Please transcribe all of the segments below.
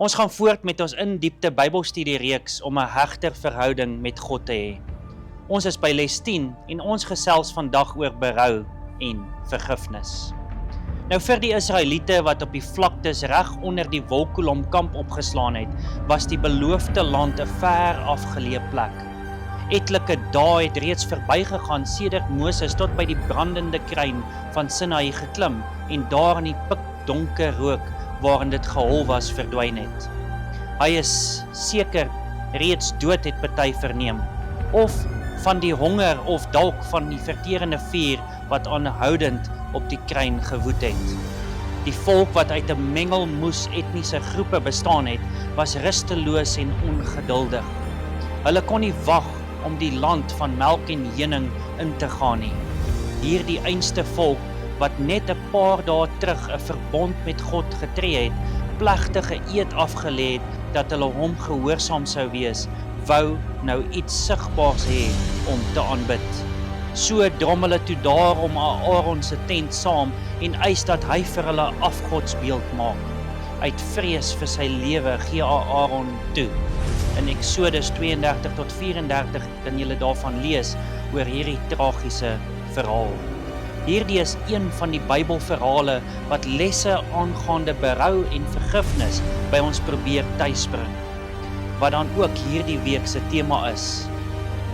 Ons gaan voort met ons in-diepte Bybelstudie-reeks om 'n hegter verhouding met God te hê. Ons is by les 10 en ons gesels vandag oor berou en vergifnis. Nou vir die Israeliete wat op die vlaktes reg onder die Wolkolom-kamp opgeslaan het, was die beloofde land 'n ver afgeleë plek. Etlike dae het reeds verbygegaan sedert Moses tot by die brandende kruin van Sinaï geklim en daar in die pikdonker rook waarin dit gehol was verdwyn het. Hy is seker reeds dood het party verneem, of van die honger of dalk van die verterende vuur wat aanhoudend op die kruin gewoed het. Die volk wat uit 'n mengelmoes etniese groepe bestaan het, was rusteloos en ongeduldig. Hulle kon nie wag om die land van melk en honing in te gaan nie. Hierdie einste volk wat net 'n paar dae terug 'n verbond met God getree het, plegtige eed afgelê het dat hulle hom gehoorsaam sou wees, wou nou iets sigbaars hê om te aanbid. So drom hulle toe daarom Aaron se tent saam en eis dat hy vir hulle 'n afgodsbeeld maak. Uit vrees vir sy lewe gee Aaron toe. In Eksodus 32 tot 34 kan julle daarvan lees oor hierdie tragiese verhaal. Hierdie is een van die Bybelverhale wat lesse aangaande berou en vergifnis by ons probeer tuisbring, wat dan ook hierdie week se tema is.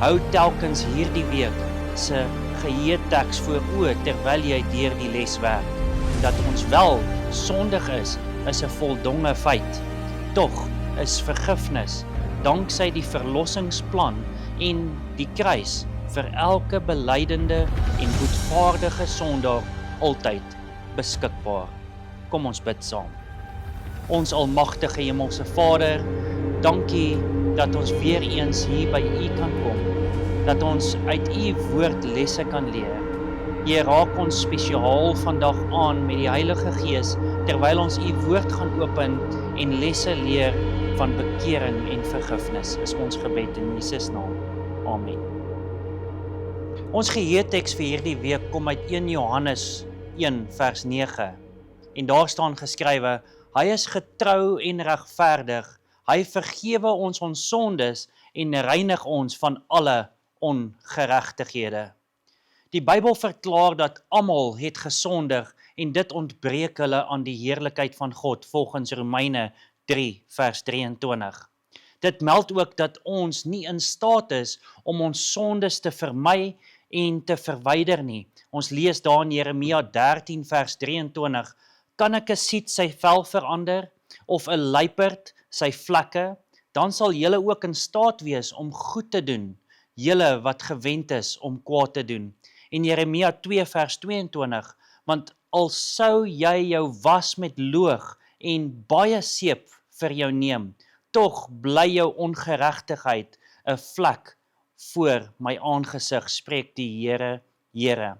Hou telkens hierdie week se geheeteks voor oë terwyl jy deur die les werk. Dat ons wel sondig is 'n voldonge feit. Tog is vergifnis danksy die verlossingsplan en die kruis vir elke belydende en boetvaardige sondaar altyd beskikbaar. Kom ons bid saam. Ons almagtige Hemelse Vader, dankie dat ons weer eens hier by U kan kom, dat ons uit U woord lesse kan leer. Jy raak ons spesiaal vandag aan met die Heilige Gees, terwyl ons U woord gaan open en lesse leer van bekering en vergifnis, is ons gebed in Jesus naam. Amen. Ons geheeteks vir hierdie week kom uit 1 Johannes 1 vers 9. En daar staan geskrywe: Hy is getrou en regverdig. Hy vergewe ons sondes en reinig ons van alle ongeregtighede. Die Bybel verklaar dat almal het gesondig en dit ontbreek hulle aan die heerlikheid van God volgens Romeine 3 vers 23. Dit meld ook dat ons nie in staat is om ons sondes te vermy en te verwyder nie. Ons lees daar in Jeremia 13 vers 23, kan ek 'n siet sy vel verander, of 'n luiperd sy vlekke, dan sal julle ook in staat wees om goed te doen, julle wat gewend is om kwaad te doen. En Jeremia 2 vers 22, want al sou jy jou was met loog en baie seep vir jou neem, tog bly jou ongeregtigheid 'n vlek voor my aangesig, spreek die Here, Here.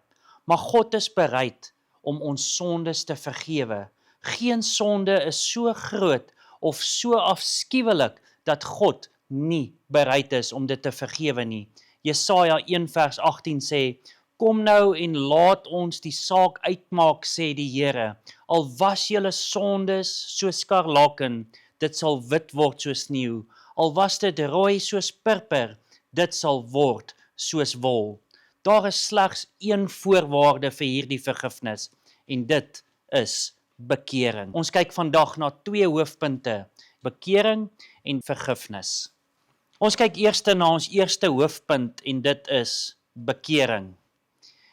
Maar God is bereid om ons sondes te vergewe. Geen sonde is so groot of so afskuwelik dat God nie bereid is om dit te vergewe nie. Jesaja 1 vers 18 sê, kom nou en laat ons die saak uitmaak, sê die Here. Al was julle sondes soos skarlaken, dit sal wit word soos sneeu. Al was dit rooi soos purper, dit sal word soos wol. Daar is slegs een voorwaarde vir hierdie vergifnis, en dit is bekering. Ons kyk vandag na 2 hoofpunte, bekering en vergifnis. Ons kyk eers na ons eerste hoofpunt, en dit is bekering.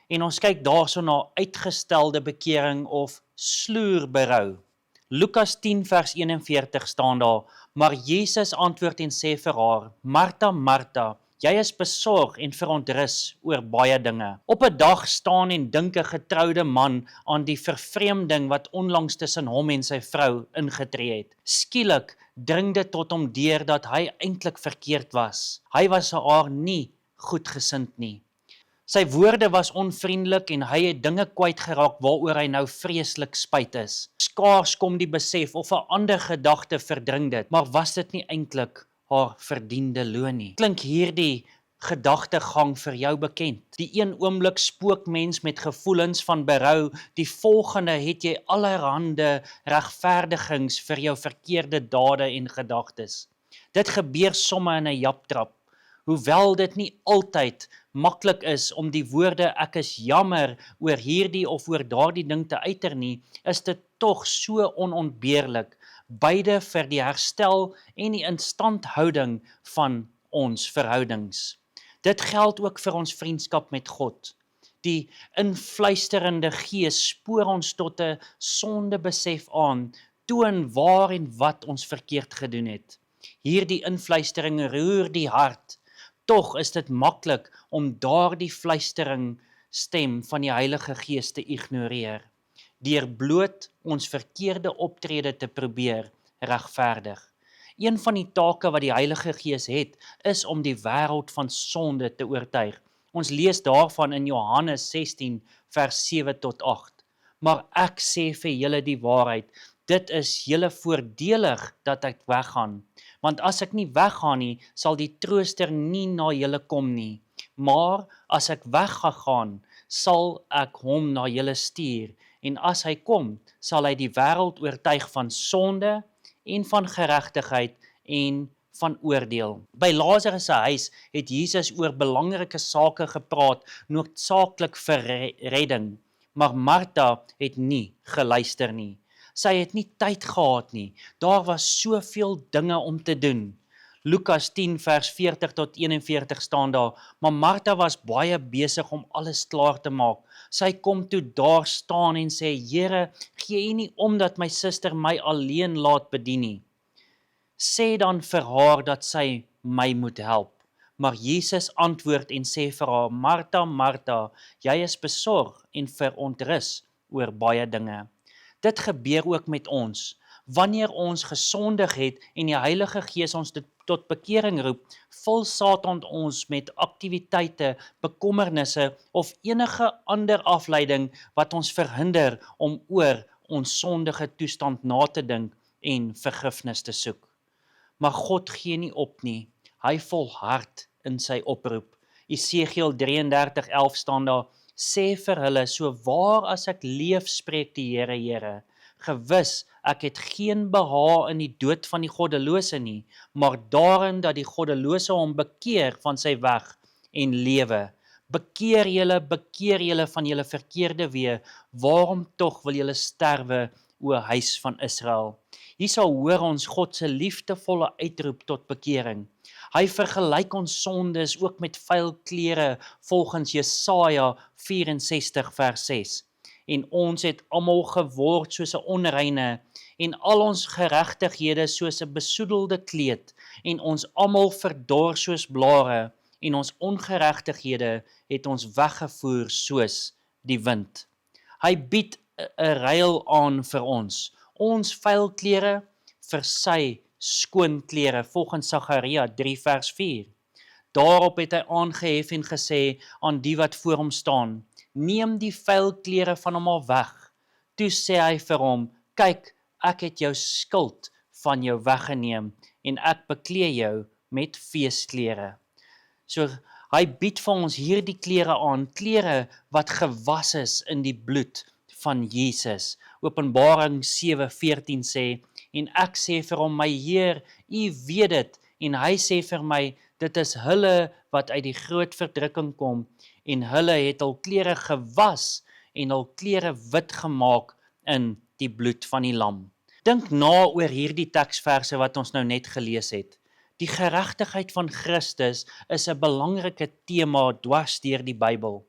En ons kyk daarso na uitgestelde bekering of sloerberou. Lukas 10 vers 41 staan daar, maar Jesus antwoord en sê vir haar, Martha, Martha, jy is besorg en verontrus oor baie dinge. Op 'n dag staan en dink 'n getroude man aan die vervreemding wat onlangs tussen hom en sy vrou ingetree het. Skielik dring dit tot hom deur dat hy eintlik verkeerd was. Hy was haar nie goedgesind nie. Sy woorde was onvriendelik en hy het dinge kwytgeraak waaroor hy nou vreeslik spyt is. Skaars kom die besef of 'n ander gedagte verdring dit, maar was dit nie eintlik haar verdiende loon nie? Klink hierdie gedagtegang vir jou bekend? Die een oomblik spook mens met gevoelens van berou, die volgende het jy allerhande regverdigings vir jou verkeerde dade en gedagtes. Dit gebeur somme in 'n japtrap. Hoewel dit nie altyd maklik is om die woorde ek is jammer oor hierdie of oor daardie ding te uiter nie, is dit tog so onontbeerlik, beide vir die herstel en die instandhouding van ons verhoudings. Dit geld ook vir ons vriendskap met God. Die influisterende Gees spoor ons tot 'n sondebesef aan, toon waar en wat ons verkeerd gedoen het. Hierdie influistering roer die hart. Tog is dit maklik om daardie fluistering stem van die Heilige Gees te ignoreer, deur bloot ons verkeerde optrede te probeer regverdig. Een van die take wat die Heilige Gees het, is om die wêreld van sonde te oortuig. Ons lees daarvan in Johannes 16 vers 7 tot 8. Maar ek sê vir julle die waarheid, dit is julle voordelig dat ek weggaan. Want as ek nie weggaan nie, sal die Trooster nie na julle kom nie. Maar as ek weggegaan, sal ek hom na julle stuur. En as hy kom, sal hy die wêreld oortuig van sonde en van geregtigheid en van oordeel. By Lazarus se huis het Jesus oor belangrike sake gepraat, noodsaaklik vir redding. Maar Martha het nie geluister nie. Sy het nie tyd gehad nie. Daar was soveel dinge om te doen. Lukas 10 vers 40 tot 41 staan daar, maar Martha was baie besig om alles klaar te maak. Sy kom toe daar staan en sê, Here, gee U nie om dat my suster my alleen laat bedien nie. Sê dan vir haar dat sy my moet help. Maar Jesus antwoord en sê vir haar, Martha, Martha, jy is besorg en verontrus oor baie dinge. Dit gebeur ook met ons. Wanneer ons gesondig het en die Heilige Gees ons tot bekering roep, vul Satan ons met aktiwiteite, bekommernisse of enige ander afleiding wat ons verhinder om oor ons sondige toestand na te dink en vergifnis te soek. Maar God gee nie op nie. Hy volhard in sy oproep. Esegiel 33:11 staan daar, sê vir hulle, so waar as ek leef, spreek die Here, Here, gewis, ek het geen behaag in die dood van die goddelose nie, maar daarin dat die goddelose hom bekeer van sy weg en lewe. Bekeer julle van julle verkeerde weë, waarom tog wil julle sterwe, o huis van Israel? Hierso hoor ons God se liefdevolle uitroep tot bekering. Hy vergelyk ons sondes ook met vuil klere volgens Jesaja 64 vers 6. En ons het almal geword soos 'n onreine en al ons geregtighede soos 'n besoedelde kleed en ons almal verdor soos blare en ons ongeregtighede het ons weggevoer soos die wind. Hy bied 'n ruil aan vir ons vuil klere vir sy skoon klere volgens Sagaria 3 vers 4. Daarop het hy aangehef en gesê aan die wat voor hom staan, neem die vuil klere van hom al weg. Toe sê hy vir hom, kyk, ek het jou skuld van jou weggeneem en ek beklee jou met feesklere. So hy bied vir ons hierdie klere aan, klere wat gewas is in die bloed van Jesus. Openbaring 7:14 sê, en ek sê vir hom, my Heer, U weet dit, en hy sê vir my, dit is hulle wat uit die groot verdrukking kom, en hulle het hul klere gewas, en hul klere wit gemaak in die bloed van die lam. Dink na oor hierdie teksverse wat ons nou net gelees het. Die geregtigheid van Christus is 'n belangrike tema dwars deur die Bybel.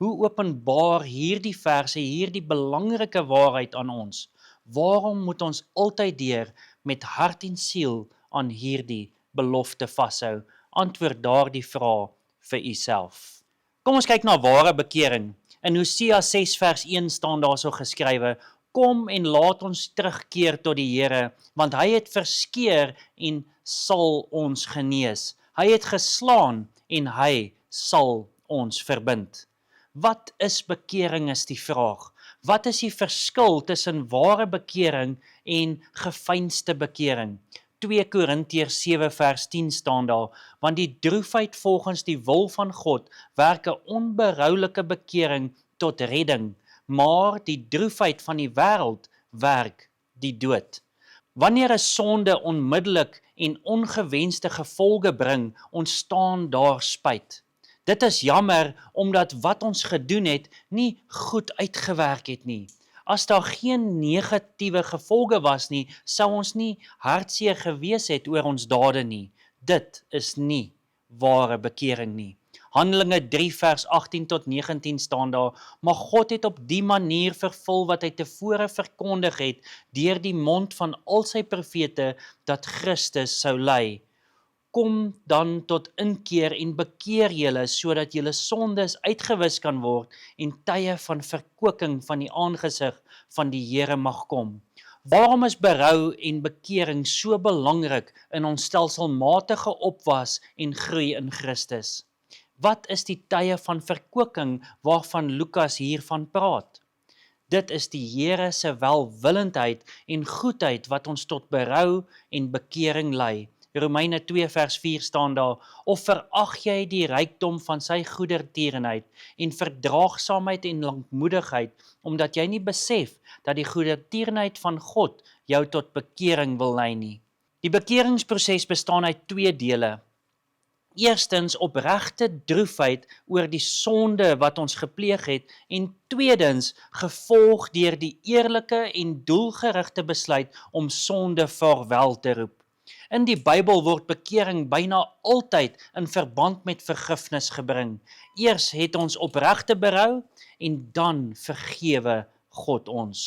Hoe openbaar hierdie verse hierdie belangrike waarheid aan ons? Waarom moet ons altyd deur met hart en siel aan hierdie belofte vashou? Antwoord daardie vraag vir uself. Kom ons kyk na ware bekering. In Hosea 6 vers 1 staan daar so geskrywe, kom en laat ons terugkeer tot die Here, want hy het verskeur en sal ons genees. Hy het geslaan en hy sal ons verbind. Wat is bekering is die vraag. Wat is die verskil tussen ware bekering en gefeinste bekering? 2 Korintiërs 7 vers 10 staan daar, want die droefheid volgens die wil van God werk 'n onberoulike bekering tot redding, maar die droefheid van die wêreld werk die dood. Wanneer 'n sonde onmiddellik en ongewenste gevolge bring, ontstaan daar spyt. Dit is jammer omdat wat ons gedoen het nie goed uitgewerk het nie. As daar geen negatiewe gevolge was nie, sou ons nie hartseer gewees het oor ons dade nie. Dit is nie ware bekering nie. Handelinge 3 vers 18 tot 19 staan daar, maar God het op die manier vervul wat hy tevore verkondig het deur die mond van al sy profete dat Christus sou ly. Kom dan tot inkeer en bekeer julle sodat julle sondes uitgewis kan word en tye van verkwikking van die aangesig van die Here mag kom. Waarom is berou en bekering so belangrik in ons stelselmatige opwas en groei in Christus? Wat is die tye van verkwikking waarvan Lukas hiervan praat? Dit is die Here se welwillendheid en goedheid wat ons tot berou en bekering lei. Romeine 2 vers 4 staan daar, of verag jy die rykdom van sy goedertierenheid en verdraagsaamheid en lankmoedigheid, omdat jy nie besef dat die goedertierenheid van God jou tot bekering wil lei nie. Die bekeringsproses bestaan uit 2 dele. Eerstens opregte droefheid oor die sonde wat ons gepleeg het en tweedens gevolg deur die eerlike en doelgerigte besluit om sonde vaarwel te roep. In die Bybel word bekering byna altyd in verband met vergifnis gebring. Eers het ons opregte berou en dan vergewe God ons.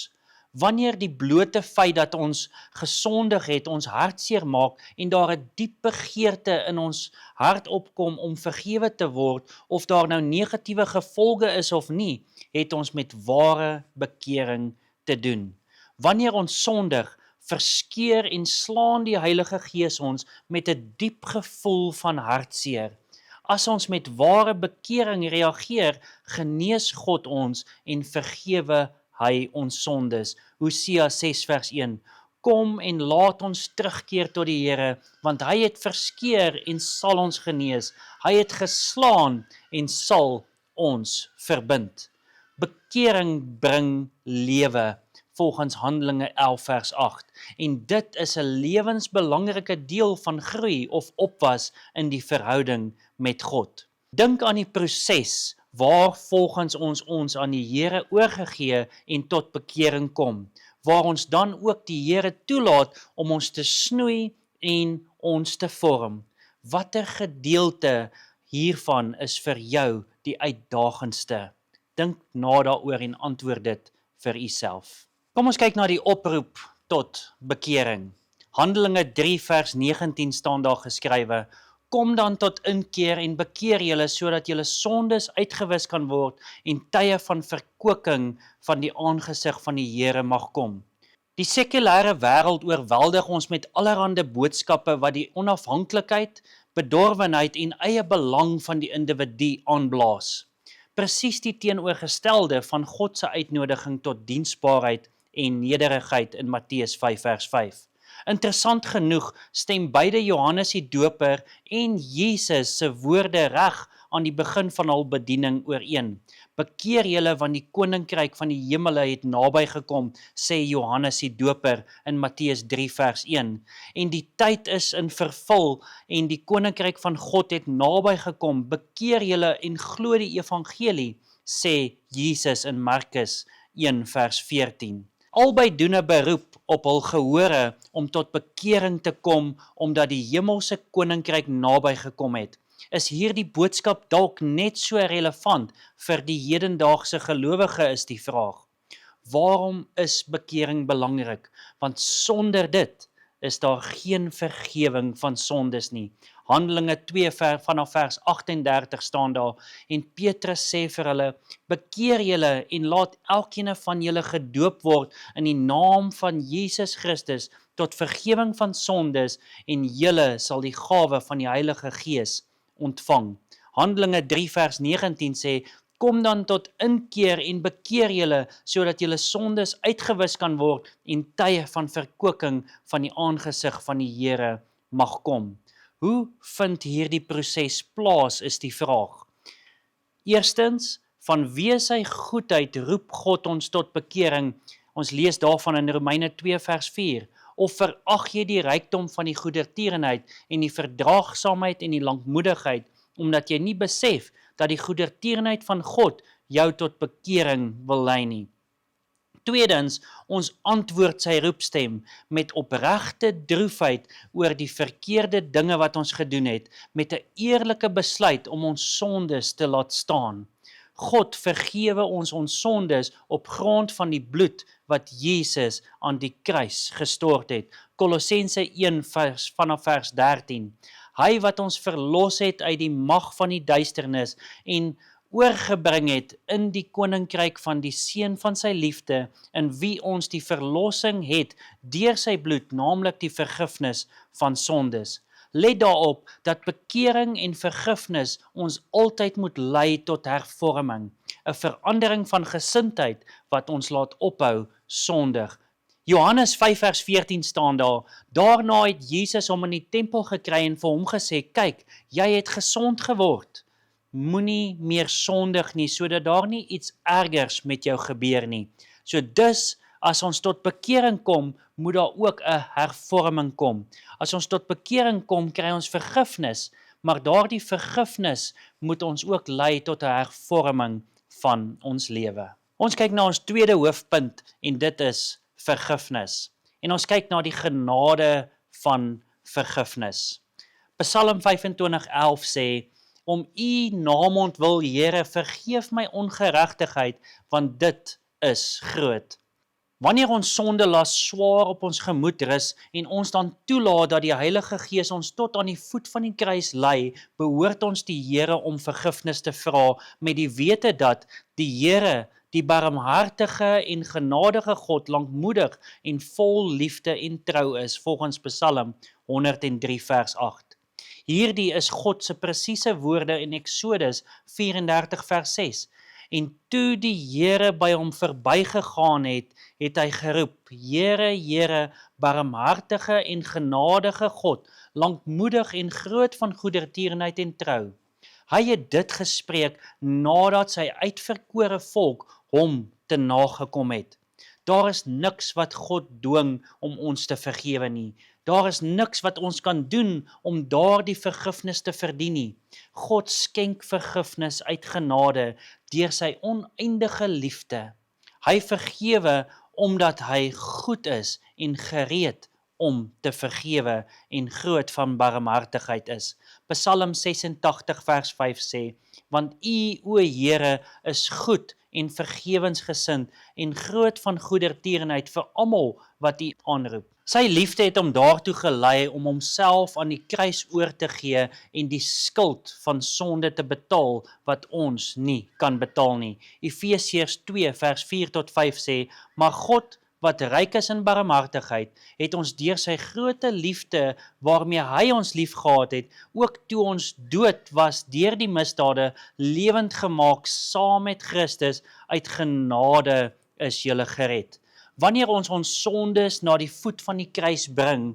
Wanneer die blote feit dat ons gesondig het ons hartseer maak en daar 'n diep begeerte in ons hart opkom om vergewe te word, of daar nou negatiewe gevolge is of nie, het ons met ware bekering te doen. Wanneer ons sondig, verskeur en slaan die Heilige Gees ons met 'n diep gevoel van hartseer. As ons met ware bekering reageer, genees God ons en vergewe hy ons sondes. Hosea 6 vers 1. Kom en laat ons terugkeer tot die Here, want hy het verskeur en sal ons genees. Hy het geslaan en sal ons verbind. Bekering bring lewe, volgens Handelinge 11 vers 8. En dit is 'n lewensbelangrike deel van groei of opwas in die verhouding met God. Dink aan die proses waar volgens ons aan die Here oorgegee en tot bekering kom, waar ons dan ook die Here toelaat om ons te snoei en ons te vorm. Watter gedeelte hiervan is vir jou die uitdagendste? Dink na daaroor en antwoord dit vir uself. Kom ons kyk na die oproep tot bekering. Handelinge 3 vers 19 staan daar geskrywe, kom dan tot inkeer en bekeer julle sodat julle sondes uitgewis kan word en tye van verkwikking van die aangesig van die Here mag kom. Die sekulêre wêreld oorweldig ons met allerlei boodskappe wat die onafhanklikheid, bedorwenheid en eie belang van die individu aanblaas. Presies die teenoorgestelde van God se uitnodiging tot diensbaarheid en nederigheid in Matteus 5 vers 5. Interessant genoeg stem beide Johannes die Doper en Jesus se woorde reg aan die begin van hul bediening ooreen. Bekeer julle want die koninkryk van die hemele het naby gekom, sê Johannes die Doper in Matteus 3 vers 1. En die tyd is in vervul en die koninkryk van God het naby gekom. Bekeer julle en glo die evangelie, sê Jesus in Markus 1 vers 14. Albei doen 'n beroep op hul gehore om tot bekering te kom omdat die hemelse koninkryk naby gekom het. Is hierdie boodskap dalk net so relevant vir die hedendaagse gelowige, is die vraag. Waarom is bekering belangrik? Want sonder dit is daar geen vergewing van sondes nie. Handelinge 2 vanaf vers 38 staan daar, en Petrus sê vir hulle, bekeer julle en laat elkeen van julle gedoop word in die naam van Jesus Christus tot vergewing van sondes en julle sal die gawe van die Heilige Gees ontvang. Handelinge 3 vers 19 sê, Kom dan tot inkeer en bekeer julle, sodat julle sondes uitgewis kan word en tye van verkwikking van die aangesig van die Here mag kom. Hoe vind hierdie proses plaas, is die vraag. Eerstens, vanweë sy goedheid roep God ons tot bekering. Ons lees daarvan in Romeine 2 vers 4. Of verag jy die rykdom van die goedertierenheid en die verdraagsaamheid en die lankmoedigheid, omdat jy nie besef dat die goedertierenheid van God jou tot bekering wil lei nie. Tweedens, ons antwoord sy roepstem met opregte droefheid oor die verkeerde dinge wat ons gedoen het, met 'n eerlike besluit om ons sondes te laat staan. God vergewe ons sondes op grond van die bloed wat Jesus aan die kruis gestort het. Kolossense 1 vanaf vers 13. Hy wat ons verlos het uit die mag van die duisternis en oorgebring het in die koninkryk van die seun van sy liefde, in wie ons die verlossing het deur sy bloed, naamlik die vergifnis van sondes. Let daarop dat bekering en vergifnis ons altyd moet lei tot hervorming, 'n verandering van gesindheid wat ons laat ophou sondig. Johannes 5 vers 14 staan daar, daarna het Jesus hom in die tempel gekry en vir hom gesê, kyk, jy het gesond geword. Moenie meer sondig nie, sodat daar nie iets ergers met jou gebeur nie. So dus, as ons tot bekering kom, moet daar ook 'n hervorming kom. As ons tot bekering kom, kry ons vergifnis, maar daardie vergifnis moet ons ook lei tot 'n hervorming van ons lewe. Ons kyk na ons tweede hoofpunt en dit is vergifnis. En ons kyk na die genade van vergifnis. Psalm 25:11 sê, om u naamont wil, Here, vergeef my ongeregtigheid, want dit is groot. Wanneer ons sondelas swaar op ons gemoed rus en ons dan toelaat dat die Heilige Gees ons tot aan die voet van die kruis lei, behoort ons die Here om vergifnis te vra met die wete dat die Here, die barmhartige en genadige God, lankmoedig en vol liefde en trou is, volgens Psalm 103 vers 8. Hierdie is God se presiese woorde in Eksodus 34 vers 6. En toe die Here by hom verbygegaan het, het hy geroep, Here, Here, barmhartige en genadige God, lankmoedig en groot van goedertierenheid en trou. Hy het dit gespreek nadat sy uitverkore volk hom te nagekom het. Daar is niks wat God dwing om ons te vergewe nie. Daar is niks wat ons kan doen om daardie vergifnis te verdien nie. God skenk vergifnis uit genade deur sy oneindige liefde. Hy vergewe omdat hy goed is en gereed om te vergewe en groot van barmhartigheid is. Psalm 86 vers 5 sê, want U, o Here, is goed en vergewensgesind en groot van goedertierenheid vir almal wat U aanroep. Sy liefde het hom daartoe gelei om homself aan die kruis oor te gee en die skuld van sonde te betaal wat ons nie kan betaal nie. Efesiërs 2 vers 4 tot 5 sê, maar God wat ryk is in barmhartigheid, het ons deur sy groote liefde waarmee hy ons liefgehad het, ook toe ons dood was deur die misdade, lewend gemaak saam met Christus, uit genade is julle gered. Wanneer ons sondes na die voet van die kruis bring,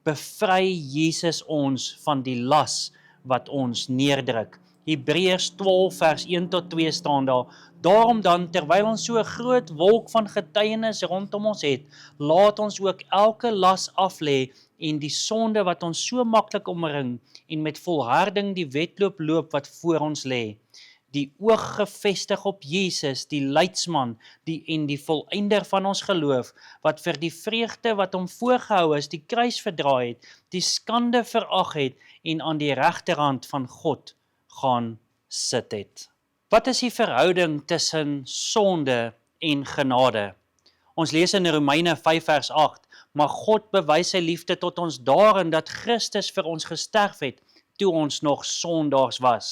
bevry Jesus ons van die las wat ons neerdruk. Hebreërs 12 vers 1 tot 2 staan daar, daarom dan, terwyl ons so 'n groot wolk van getuienis rondom ons het, laat ons ook elke las aflê en die sonde wat ons so maklik omring en met volharding die wedloop loop wat voor ons lê. Die oog gefestig op Jesus, die leidsman en die volëinder van ons geloof, wat vir die vreugde wat hom voorgehou is, die kruis verdraai het, die skande verag het en aan die regterhand van God gaan sit het. Wat is die verhouding tussen sonde en genade? Ons lees in Romeine 5 vers 8, maar God bewys sy liefde tot ons daarin dat Christus vir ons gesterf het, toe ons nog sondaars was.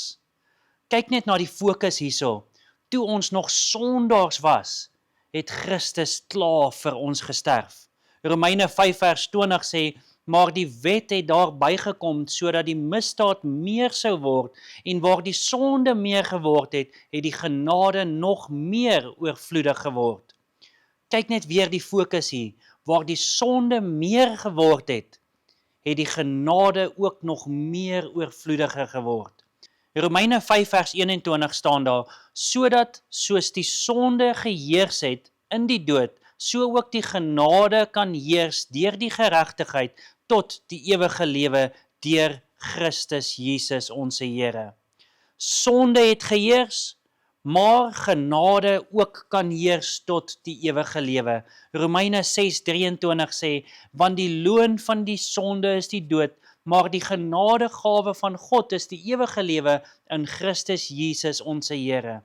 Kyk net na die fokus hierso. Toe ons nog sondaars was, het Christus klaar vir ons gesterf. Romeine 5 vers 20 sê, maar die wet het daar bygekom sodat die misdaad meer sou word en waar die sonde meer geword het, het die genade nog meer oorvloedig geword. Kyk net weer die fokus hier, waar die sonde meer geword het die genade ook nog meer oorvloediger geword. Romeine 5 vers 21 staan daar, sodat soos die sonde geheers het in die dood, so ook die genade kan heers deur die geregtigheid tot die ewige lewe deur Christus Jesus ons Here. Sonde het geheers, maar genade ook kan heers tot die ewige lewe. Romeine 6:23 sê, want die loon van die sonde is die dood, maar die genadegawe van God is die ewige lewe in Christus Jesus ons Here.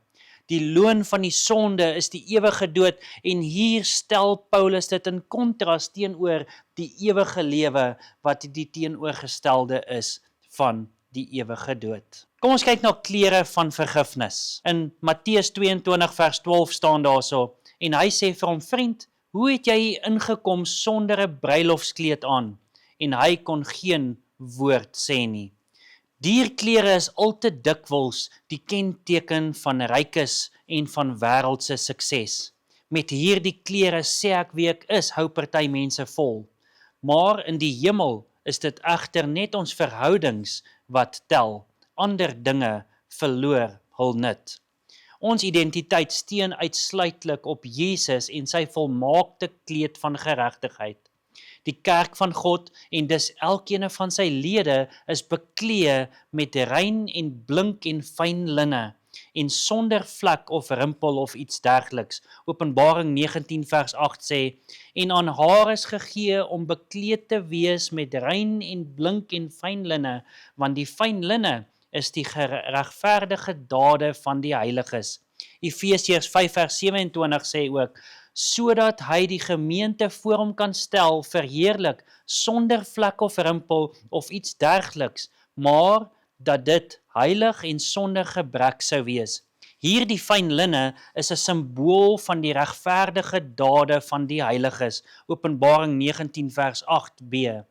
Die loon van die sonde is die ewige dood en hier stel Paulus dit in kontras teenoor die ewige lewe wat die teenoorgestelde is van die ewige dood. Kom ons kyk na klere van vergifnis. In Matteus 22 vers 12 staan daarso en hy sê vir hom, vriend, hoe het jy hier ingekom sonder 'n bruilofskleed aan? En hy kon geen woord sê nie. Dierklere is al te dikwels die kenteken van rykes en van wêreldse sukses. Met hierdie klere sê ek wie ek is, hou party mense vol. Maar in die hemel is dit egter net ons verhoudings wat tel. Ander dinge verloor hul nut. Ons identiteit steun uitsluitlik op Jesus en sy volmaakte kleed van geregtigheid. Die kerk van God en dus elkeen van sy lede is beklee met rein en blink en fyn linne en sonder vlek of rimpel of iets dergeliks. Openbaring 19 vers 8 sê, en aan haar is gegee om bekleed te wees met rein en blink en fyn linne, want die fyn linne is die geregverdige dade van die heiliges. Efesiërs 5 vers 27 sê ook, sodat hy die gemeente voor hom kan stel, verheerlik, sonder vlek of rimpel of iets dergeliks, maar dat dit heilig en sonder gebrek sou wees. Hierdie fyn linne is 'n simbool van die regverdige dade van die heiliges, Openbaring 19 vers 8b.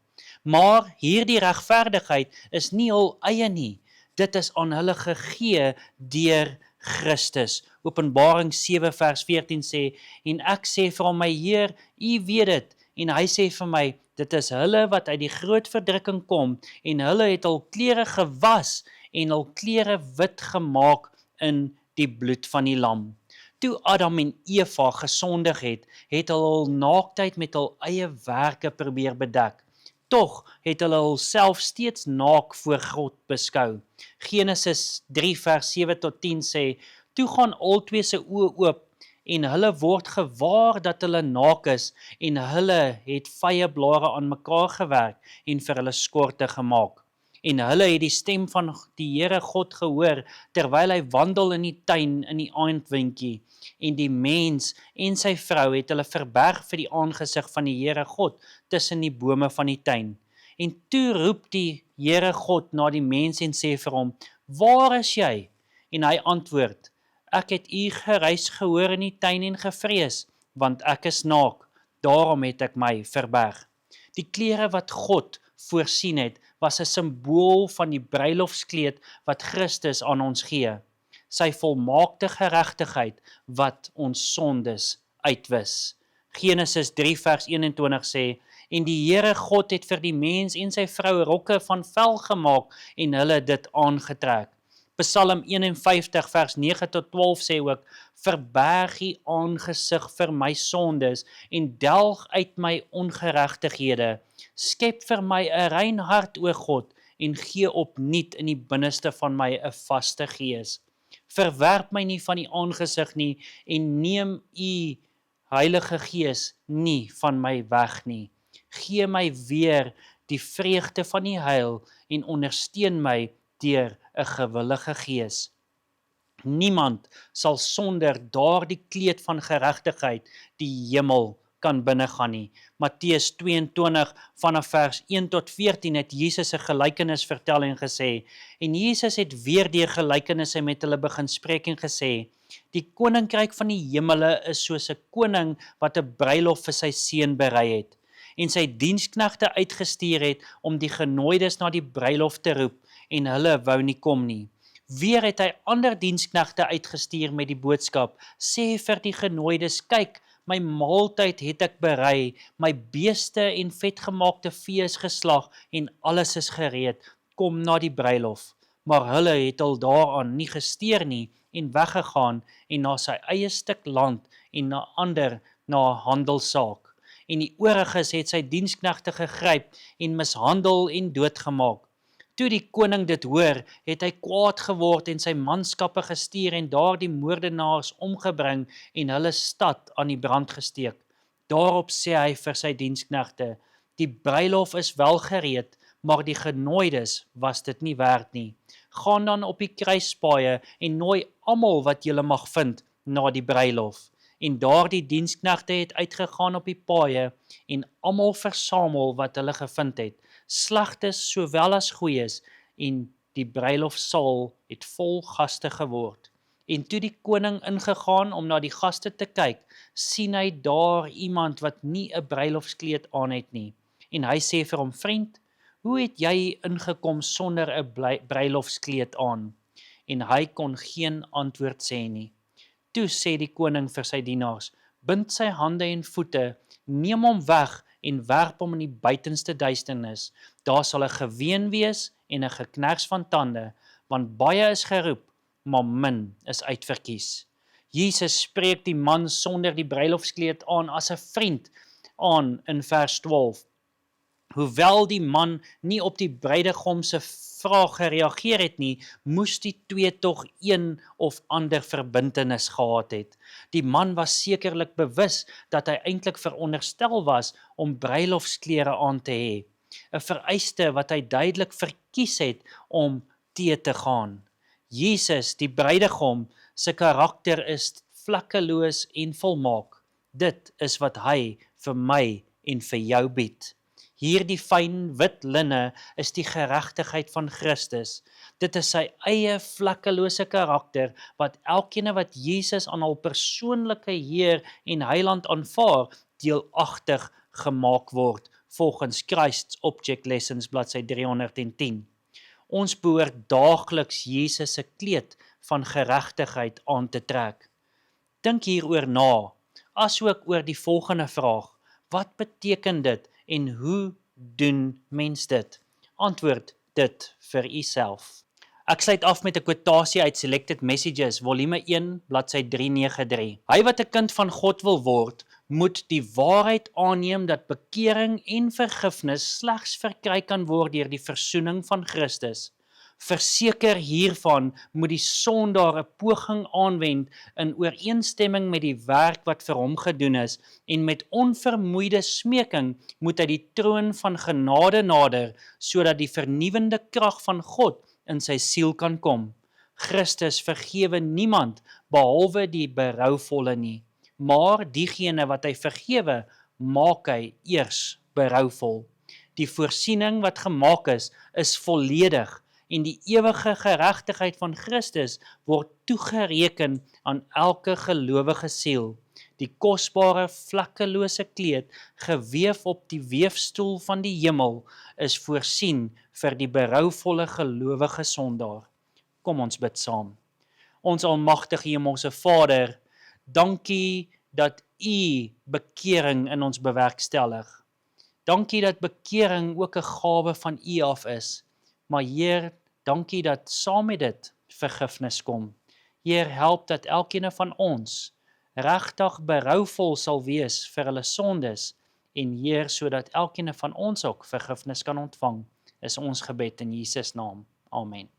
Maar hierdie regverdigheid is nie hul eie nie, dit is aan hulle gegee deur Christus. Openbaring 7 vers 14 sê, en ek sê vir hom, my Heer, U weet dit, en hy sê vir my, dit is hulle wat uit die groot verdrukking kom, en hulle het hul klere gewas, en hul klere wit gemaak in die bloed van die lam. Toe Adam en Eva gesondig het hulle hul naaktheid met hul eie werke probeer bedek. Tog het hulle hulself steeds naak voor God beskou. Genesis 3 vers 7 tot 10 sê, toe gaan albei se oë oop en hulle word gewaar dat hulle naak is en hulle het vye blare aan mekaar gewerk en vir hulle skorte gemaak. En hulle het die stem van die Here God gehoor terwyl hy wandel in die tuin in die aandwindjie. En die mens en sy vrou het hulle verberg vir die aangesig van die Here God tussen die bome van die tuin. En toe roep die Here God na die mens en sê vir hom, waar is jy? En hy antwoord, ek het u geruis gehoor in die tuin en gevrees, want ek is naak, daarom het ek my verberg. Die klere wat God voorsien het, was 'n simbool van die bruilofskleed wat Christus aan ons gee. Sy volmaakte geregtigheid wat ons sondes uitwis. Genesis 3 vers 21 sê, en die Here God het vir die mens en sy vrou rokke van vel gemaak en hulle dit aangetrek. Psalm 51 vers 9 tot 12 sê ook, verberg u aangesig vir my sondes en delg uit my ongeregtighede. Skep vir my 'n rein hart, o God, en gee opnuut in die binneste van my 'n vaste gees. Verwerp my nie van die aangesig nie en neem u Heilige Gees nie van my weg nie. Gee my weer die vreugde van die heil en ondersteun my deur 'n gewillige gees. Niemand sal sonder daardie kleed van geregtigheid die hemel kan binnegaan nie. Matteus 22 vanaf vers 1 tot 14 het Jesus 'n gelykenis vertel en gesê, en Jesus het weer deur gelykenisse met hulle begin spreek en gesê, die koninkryk van die hemele is soos 'n koning wat 'n bruilof vir sy seun berei het. en sy diensknegte uitgestuur het om die genooides na die bruilof te roep en hulle wou nie kom nie. Weer het hy ander diensknegte uitgestuur met die boodskap: sê vir die genooides, kyk, my maaltyd het ek berei, my beeste en vetgemaakte vee is geslag en alles is gereed, kom na die bruilof. Maar hulle het al daaraan nie gesteer nie en weggegaan en na sy eie stuk land en na ander na 'n handelssaak. En die ooriges het sy diensknegte gegryp en mishandel en doodgemaak. Toe die koning dit hoor, het hy kwaad geword en sy manskappe gestuur en daardie moordenaars omgebring en hulle stad aan die brand gesteek. Daarop sê hy vir sy diensknegte: die bruilof is wel gereed, maar die genooides was dit nie werd nie. Gaan dan op die kruispaaie en nooi almal wat julle mag vind na die bruilof. En daardie diensknegte het uitgegaan op die paaie en almal versamel wat hulle gevind het, slegtes sowel as goeies, en die bruilofsaal het vol gaste geword. En toe die koning ingegaan om na die gaste te kyk, sien hy daar iemand wat nie 'n bruilofskleed aan het nie. En hy sê vir hom: vriend, hoe het jy ingekom sonder 'n bruilofskleed aan? En hy kon geen antwoord sê nie. Toe sê die koning vir sy dienaars: bind sy hande en voete, neem hom weg en werp hom in die buitenste duisternis. Daar sal 'n geween wees en 'n geknars van tande, want baie is geroep, maar min is uitverkies. Jesus spreek die man sonder die bruilofskleed aan as 'n vriend aan in vers 12. Hoewel die man nie op die bruidegom se vraag gereageer het nie, moes die twee tog een of ander verbintenis gehad het. Die man was sekerlik bewus dat hy eintlik veronderstel was om bruilofsklere aan te hê, 'n vereiste wat hy duidelik verkies het om te gaan. Jesus, die bruidegom, se karakter is vlekkeloos en volmaak. Dit is wat hy vir my en vir jou bied. Hierdie fyn wit linne is die geregtigheid van Christus. Dit is sy eie vlekkelose karakter wat elkeen wat Jesus aan hul persoonlike Heer en Heiland aanvaar, deelagtig gemaak word, volgens Christ's Object Lessons bladsy 310. Ons behoort daagliks Jesus se kleed van geregtigheid aan te trek. Dink hieroor na, asook oor die volgende vraag: wat beteken dit en hoe doen mens dit? Antwoord dit vir uself. Ek sluit af met 'n kwotasie uit Selected Messages, volume 1, bladsy 393. Hy wat 'n kind van God wil word, moet die waarheid aanneem dat bekering en vergifnis slegs verkry kan word deur die versoening van Christus. Verseker hiervan moet die sondaar 'n poging aanwend in ooreenstemming met die werk wat vir hom gedoen is, en met onvermoeide smeking moet hy die troon van genade nader, sodat die vernuwende krag van God in sy siel kan kom. Christus vergewe niemand behalwe die berouvolle nie, maar diegene wat hy vergewe, maak hy eers berouvol. Die voorsiening wat gemaak is volledig, en die ewige geregtigheid van Christus word toegereken aan elke gelowige siel. Die kosbare vlekkelose kleed, geweef op die weefstoel van die hemel, is voorsien vir die berouvolle gelowige sondaar. Kom ons bid saam. Ons almagtige Hemelse Vader, dankie dat U bekering in ons bewerkstellig. Dankie dat bekering ook 'n gawe van U af is. Maar Heer, dankie dat saam met dit vergifnis kom. Heer, help dat elkeen van ons regtig berouvol sal wees vir hulle sondes, en Heer, sodat elkeen van ons ook vergifnis kan ontvang, is ons gebed in Jesus naam. Amen.